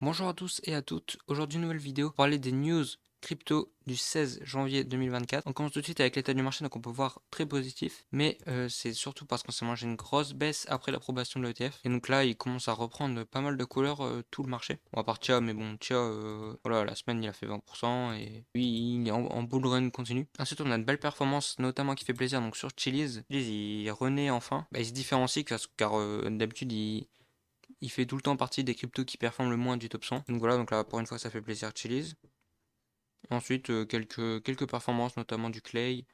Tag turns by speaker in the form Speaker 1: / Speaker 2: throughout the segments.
Speaker 1: Bonjour à tous et à toutes, aujourd'hui nouvelle vidéo pour parler des news crypto du 16 janvier 2024. On commence tout de suite avec l'état du marché, donc on peut voir très positif, mais c'est surtout parce qu'on s'est mangé une grosse baisse après l'approbation de l'ETF. Et donc là, il commence à reprendre pas mal de couleurs tout le marché. Bon, à part Tia, mais bon, Tia, voilà, la semaine il a fait 20% et lui il est en bull run continu. Ensuite, on a une belle performance, notamment qui fait plaisir, donc sur Chiliz. Chiliz, il renaît enfin. Bah, il se différencie car d'habitude, il fait tout le temps partie des cryptos qui performent le moins du top 100. Donc voilà, donc là pour une fois ça fait plaisir Chiliz. Ensuite quelques performances notamment du Clay,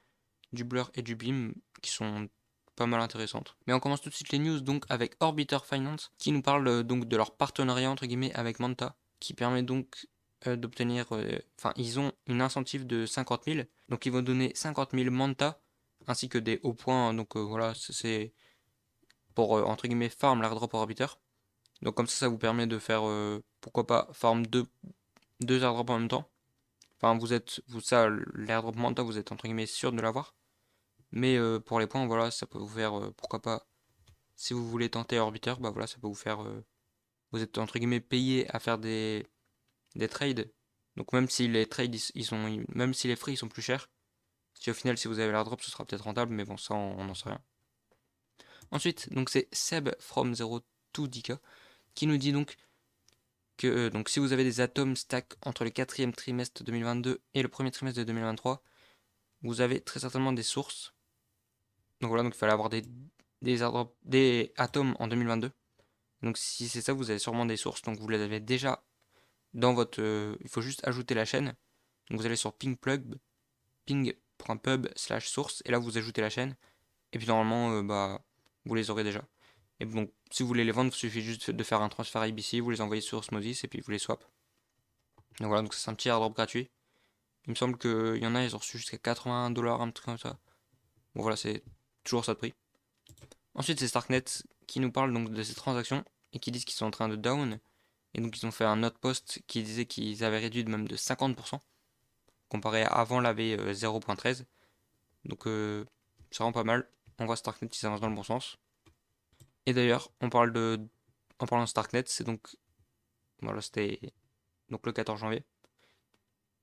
Speaker 1: du Blur et du Beam qui sont pas mal intéressantes. Mais on commence tout de suite les news donc avec Orbiter Finance qui nous parle donc de leur partenariat entre guillemets avec Manta qui permet donc d'obtenir, enfin ils ont une incentive de 50 000, donc ils vont donner 50 000 Manta ainsi que des hauts points, donc voilà c'est pour entre guillemets farm l'airdrop Orbiter. Donc comme ça vous permet de faire, pourquoi pas, farm deux airdrops en même temps. Enfin, ça, l'airdrop Manta, vous êtes entre guillemets sûr de l'avoir. Mais pour les points, voilà, ça peut vous faire, pourquoi pas, si vous voulez tenter Orbiter, bah voilà, ça peut vous faire, vous êtes entre guillemets payé à faire des trades. Donc même si les trades, même si les frais ils sont plus chers, si au final si vous avez l'airdrop, ce sera peut-être rentable, mais bon, ça on n'en sait rien. Ensuite, donc c'est Seb from 02 Dika qui nous dit donc donc si vous avez des atomes stack entre le quatrième trimestre 2022 et le premier trimestre de 2023, vous avez très certainement des sources. Donc voilà, donc il fallait avoir des atomes en 2022. Donc si c'est ça, vous avez sûrement des sources. Donc vous les avez déjà dans votre... il faut juste ajouter la chaîne. Donc vous allez sur ping.pub/source et là vous ajoutez la chaîne. Et puis normalement, bah, vous les aurez déjà. Et donc si vous voulez les vendre, il suffit juste de faire un transfert IBC, vous les envoyez sur Osmosis et puis vous les swap. Donc voilà, donc c'est un petit airdrop gratuit. Il me semble qu'il y en a, ils ont reçu jusqu'à 80 dollars, un truc comme ça. Bon voilà, c'est toujours ça de prix. Ensuite, c'est Starknet qui nous parle donc de ces transactions et qui disent qu'ils sont en train de down. Et donc, ils ont fait un autre post qui disait qu'ils avaient réduit de même de 50% comparé à avant la V 0.13. Donc, c'est vraiment pas mal. On voit Starknet qui s'avance dans le bon sens. Et d'ailleurs, en parlant de Starknet, c'est donc, voilà, c'était donc le 14 janvier.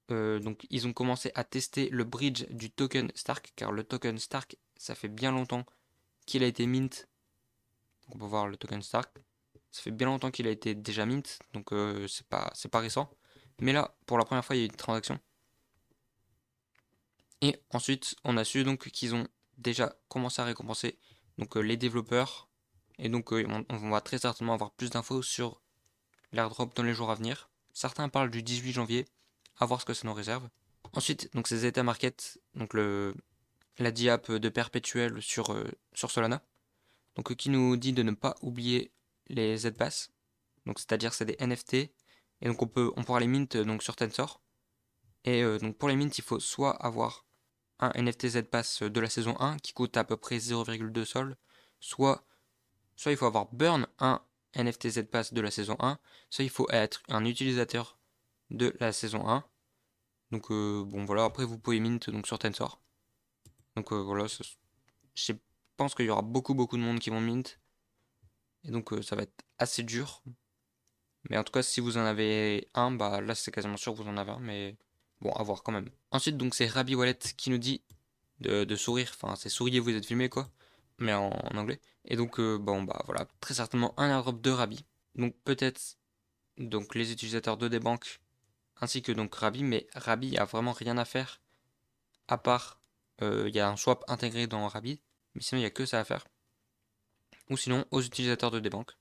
Speaker 1: Donc, ils ont commencé à tester le bridge du token Stark, car le token Stark, ça fait bien longtemps qu'il a été mint. Donc, on peut voir le token Stark. Ça fait bien longtemps qu'il a été déjà mint, donc c'est pas récent. Mais là, pour la première fois, il y a eu une transaction. Et ensuite, on a su donc qu'ils ont déjà commencé à récompenser donc les développeurs. Et donc on va très certainement avoir plus d'infos sur l'airdrop dans les jours à venir. Certains parlent du 18 janvier, à voir ce que ça nous réserve. Ensuite, donc ces Zeta Market, donc la diap de perpétuel sur Solana, donc qui nous dit de ne pas oublier les Z-Pass. Donc c'est-à-dire c'est des NFT et donc on pourra les mint donc sur Tensor. Et donc pour les mint, il faut soit avoir un NFT Z-Pass de la saison 1 qui coûte à peu près 0,2 sol, soit il faut avoir burn un NFT Z-Pass de la saison 1, soit il faut être un utilisateur de la saison 1. Donc bon voilà, après vous pouvez mint donc sur Tensor. Donc voilà, je pense qu'il y aura beaucoup de monde qui vont mint. Et donc ça va être assez dur. Mais en tout cas, si vous en avez un, bah là c'est quasiment sûr que vous en avez un, mais bon, à voir quand même. Ensuite, donc c'est Rabi Wallet qui nous dit de sourire, enfin c'est souriez, vous êtes filmé quoi, mais en anglais. Et donc, bon, bah voilà, très certainement un airdrop de Rabi. Donc peut-être donc les utilisateurs de des banques ainsi que donc Rabi, mais Rabi a vraiment rien à faire à part, il y a un swap intégré dans Rabi, mais sinon il n'y a que ça à faire. Ou sinon aux utilisateurs de des banques.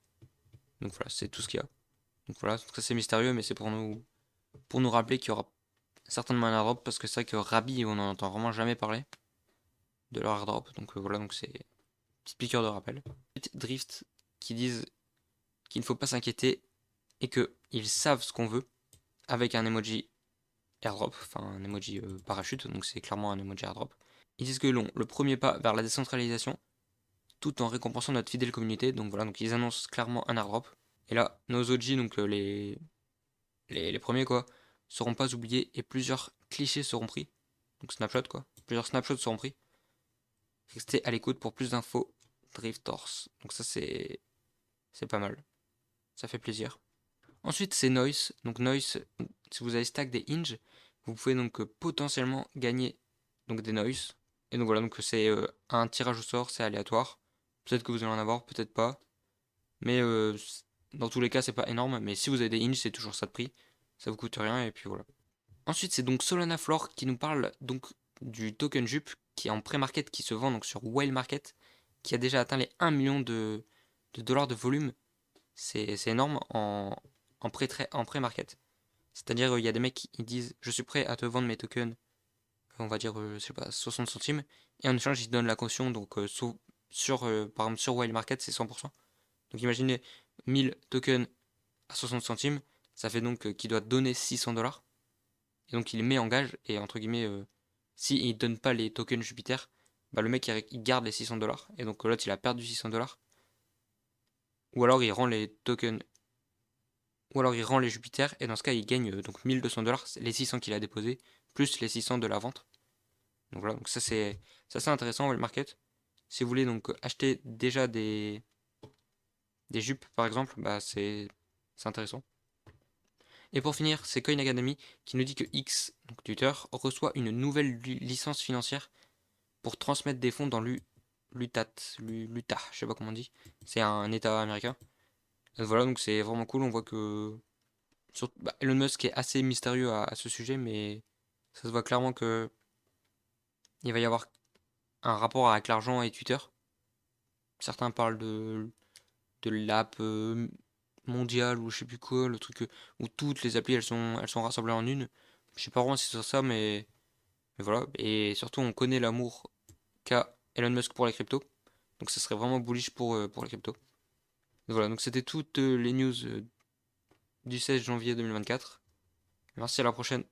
Speaker 1: Donc voilà, c'est tout ce qu'il y a. Donc voilà, ça c'est mystérieux, mais c'est pour nous rappeler qu'il y aura certainement un airdrop parce que c'est vrai que Rabi, on n'en entend vraiment jamais parler de leur airdrop. Donc voilà, donc c'est une petite piqûre de rappel. Drift qui disent qu'il ne faut pas s'inquiéter et qu'ils savent ce qu'on veut avec un emoji airdrop, enfin un emoji parachute, donc c'est clairement un emoji airdrop. Ils disent que le premier pas vers la décentralisation tout en récompensant notre fidèle communauté. Donc voilà, donc ils annoncent clairement un airdrop. Et là, nos OG, donc les premiers quoi, seront pas oubliés et plusieurs clichés seront pris. Donc snapshot quoi. Plusieurs snapshots seront pris. Restez à l'écoute pour plus d'infos. Driftors. Donc ça c'est pas mal. Ça fait plaisir. Ensuite, c'est Noise. Donc Noise, si vous avez stack des Hinge, vous pouvez donc potentiellement gagner donc des Noise. Et donc voilà, donc c'est un tirage au sort, c'est aléatoire. Peut-être que vous allez en avoir, peut-être pas. Mais dans tous les cas, c'est pas énorme. Mais si vous avez des Hinge, c'est toujours ça de prix. Ça vous coûte rien et puis voilà. Ensuite, c'est donc Solana Floor qui nous parle donc du token JUP qui est en pré-market, qui se vend donc sur Whale Market, qui a déjà atteint les 1 million de dollars de volume. C'est énorme en pré-market. C'est-à-dire, il y a des mecs qui disent je suis prêt à te vendre mes tokens, on va dire, je sais pas, 60 centimes, et en échange, ils donnent la caution, donc par exemple, sur Whale Market, c'est 100%. Donc imaginez 1000 tokens à 60 centimes, ça fait donc qu'il doit donner 600 dollars. Et donc il met en gage, et entre guillemets, si il donne pas les tokens Jupiter, bah le mec il garde les 600 dollars, et donc l'autre il a perdu 600 dollars. Ou alors il rend les tokens, ou alors il rend les Jupiter, et dans ce cas il gagne donc 1200 dollars, les 600 qu'il a déposés, plus les 600 de la vente. Donc voilà, donc ça c'est assez intéressant le market. Si vous voulez donc acheter déjà des jupes par exemple, bah c'est intéressant. Et pour finir, c'est Coin Academy qui nous dit que X, donc Twitter, reçoit une nouvelle licence financière pour transmettre des fonds dans l'Utah, je sais pas comment on dit. C'est un état américain. Donc voilà, donc c'est vraiment cool, on voit que Elon Musk est assez mystérieux à ce sujet, mais ça se voit clairement que il va y avoir un rapport avec l'argent et Twitter. Certains parlent de l'app mondiale ou je sais plus quoi, le truc où toutes les applis elles sont rassemblées en une. Je sais pas vraiment si c'est ça, mais voilà. Et surtout, on connaît l'amour qu'a Elon Musk pour les cryptos. Donc ça serait vraiment bullish pour les cryptos. Donc voilà, donc c'était toutes les news du 16 janvier 2024. Merci, à la prochaine.